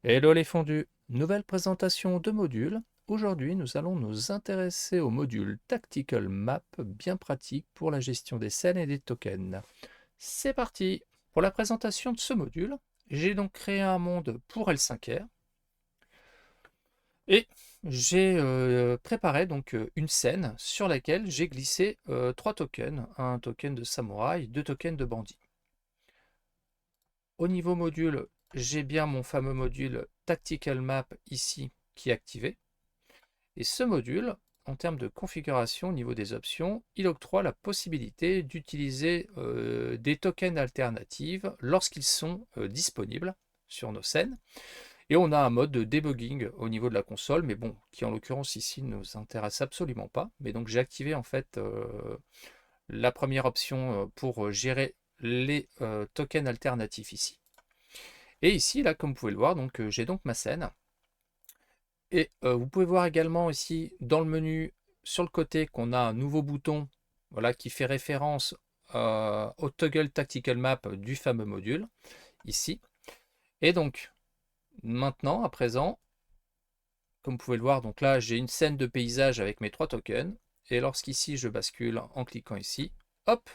Hello les fondus, nouvelle présentation de modules. Aujourd'hui, nous allons nous intéresser au module Tactical Map, bien pratique pour la gestion des scènes et des tokens. C'est parti! Pour la présentation de ce module, j'ai donc créé un monde pour L5R et j'ai préparé donc une scène sur laquelle j'ai glissé trois tokens, un token de samouraï, deux tokens de bandit. Au niveau module, j'ai bien mon fameux module Tactical Map ici qui est activé. Et ce module, en termes de configuration au niveau des options, il octroie la possibilité d'utiliser des tokens alternatifs lorsqu'ils sont disponibles sur nos scènes. Et on a un mode de debugging au niveau de la console, mais bon, qui en l'occurrence ici ne nous intéresse absolument pas. Mais donc j'ai activé en fait la première option pour gérer les tokens alternatifs ici. Et ici, là, comme vous pouvez le voir, donc j'ai donc ma scène. Et vous pouvez voir également ici dans le menu sur le côté qu'on a un nouveau bouton, voilà, qui fait référence au toggle tactical map du fameux module ici. Et donc maintenant, à présent, comme vous pouvez le voir, donc là j'ai une scène de paysage avec mes trois tokens. Et lorsqu'ici je bascule en cliquant ici, hop,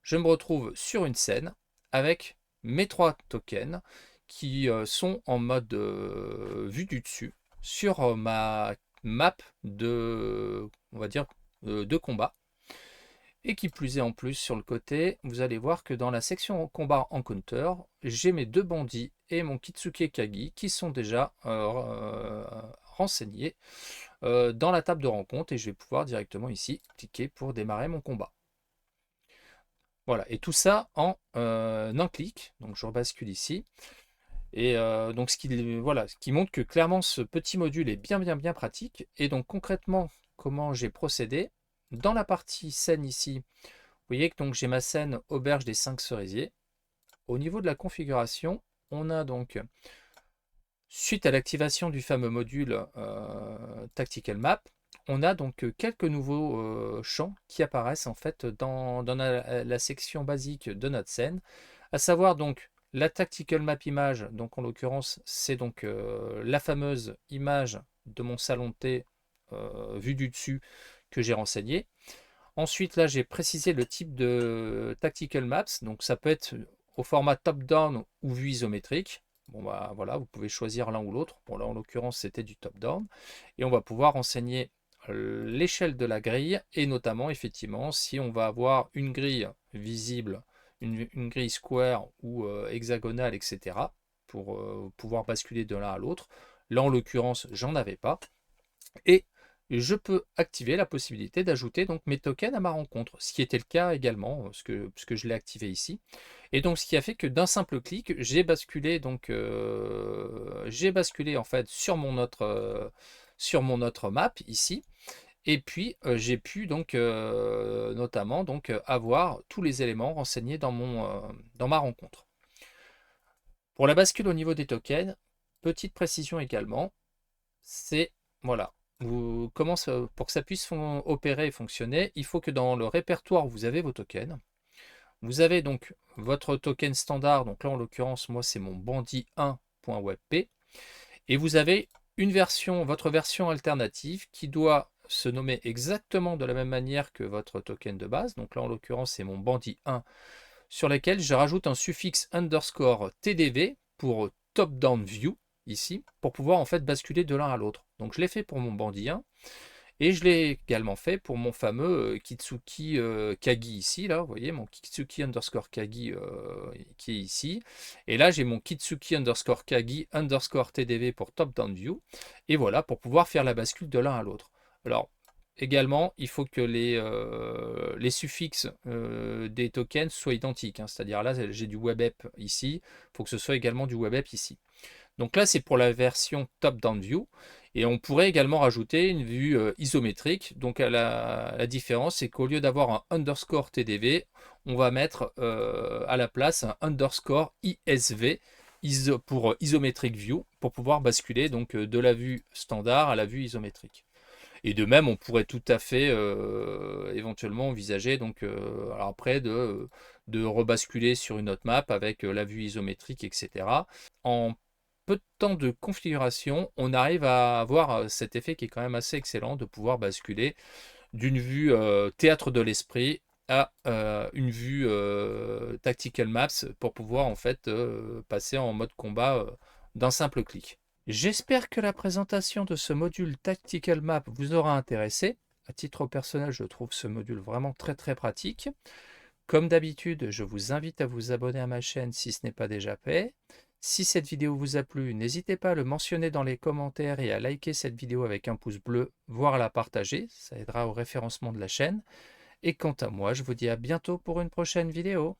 je me retrouve sur une scène avec mes trois tokens qui sont en mode vue du dessus sur ma map de, on va dire, de combat. Et qui plus est en plus sur le côté, vous allez voir que dans la section combat encounter, j'ai mes deux bandits et mon Kitsuke Kagi qui sont déjà renseignés dans la table de rencontre et je vais pouvoir directement ici cliquer pour démarrer mon combat. Voilà, et tout ça en un clic. Donc je rebascule ici. Et donc voilà, ce qui montre que clairement ce petit module est bien pratique. Et donc concrètement, comment j'ai procédé? Dans la partie scène ici, vous voyez que donc j'ai ma scène auberge des 5 cerisiers. Au niveau de la configuration, on a donc, suite à l'activation du fameux module Tactical Map, on a donc quelques nouveaux champs qui apparaissent en fait dans la section basique de notre scène, à savoir donc la Tactical Map image, donc en l'occurrence c'est donc la fameuse image de mon salon de thé vue du dessus que j'ai renseigné. Ensuite là j'ai précisé le type de Tactical Maps, donc ça peut être au format top-down ou vue isométrique. Bon bah voilà, vous pouvez choisir l'un ou l'autre. Bon là en l'occurrence c'était du top-down. Et on va pouvoir renseigner l'échelle de la grille et notamment effectivement si on va avoir une grille visible, une grille square ou hexagonale, etc. pour pouvoir basculer de l'un à l'autre. Là en l'occurrence j'en avais pas. Et je peux activer la possibilité d'ajouter donc mes tokens à ma rencontre, ce qui était le cas également, puisque je l'ai activé ici. Et donc ce qui a fait que d'un simple clic, j'ai basculé donc j'ai basculé en fait sur mon autre map ici. Et puis j'ai pu donc notamment donc avoir tous les éléments renseignés dans ma rencontre. Pour la bascule au niveau des tokens, petite précision également, c'est voilà. Pour que ça puisse opérer et fonctionner, il faut que dans le répertoire où vous avez vos tokens, vous avez donc votre token standard, donc là en l'occurrence moi c'est mon bandit 1.webp, et vous avez votre version alternative qui doit se nommer exactement de la même manière que votre token de base, donc là en l'occurrence c'est mon bandit 1, sur lequel je rajoute un suffixe underscore TDV pour top down view ici, pour pouvoir en fait basculer de l'un à l'autre. Donc je l'ai fait pour mon bandit 1 et je l'ai également fait pour mon fameux Kitsuki Kagi ici, là, vous voyez mon Kitsuki underscore Kagi qui est ici. Et là j'ai mon Kitsuki underscore Kagi underscore TDV pour top down view. Et voilà, pour pouvoir faire la bascule de l'un à l'autre. Alors, également, il faut que les suffixes des tokens soient identiques, hein. C'est-à-dire là, j'ai du WebApp ici, il faut que ce soit également du WebApp ici. Donc là, c'est pour la version top-down view. Et on pourrait également rajouter une vue isométrique. Donc la différence, c'est qu'au lieu d'avoir un underscore TDV, on va mettre à la place un underscore ISV pour isometric view, pour pouvoir basculer donc de la vue standard à la vue isométrique. Et de même, on pourrait tout à fait éventuellement envisager donc alors après de rebasculer sur une autre map avec la vue isométrique, etc. En peu de temps de configuration, on arrive à avoir cet effet qui est quand même assez excellent de pouvoir basculer d'une vue théâtre de l'esprit à une vue tactical maps pour pouvoir en fait passer en mode combat d'un simple clic. J'espère que la présentation de ce module Tactical Map vous aura intéressé. À titre personnel, je trouve ce module vraiment très pratique. Comme d'habitude, je vous invite à vous abonner à ma chaîne si ce n'est pas déjà fait. Si cette vidéo vous a plu, n'hésitez pas à le mentionner dans les commentaires et à liker cette vidéo avec un pouce bleu, voire à la partager, ça aidera au référencement de la chaîne. Et quant à moi, je vous dis à bientôt pour une prochaine vidéo.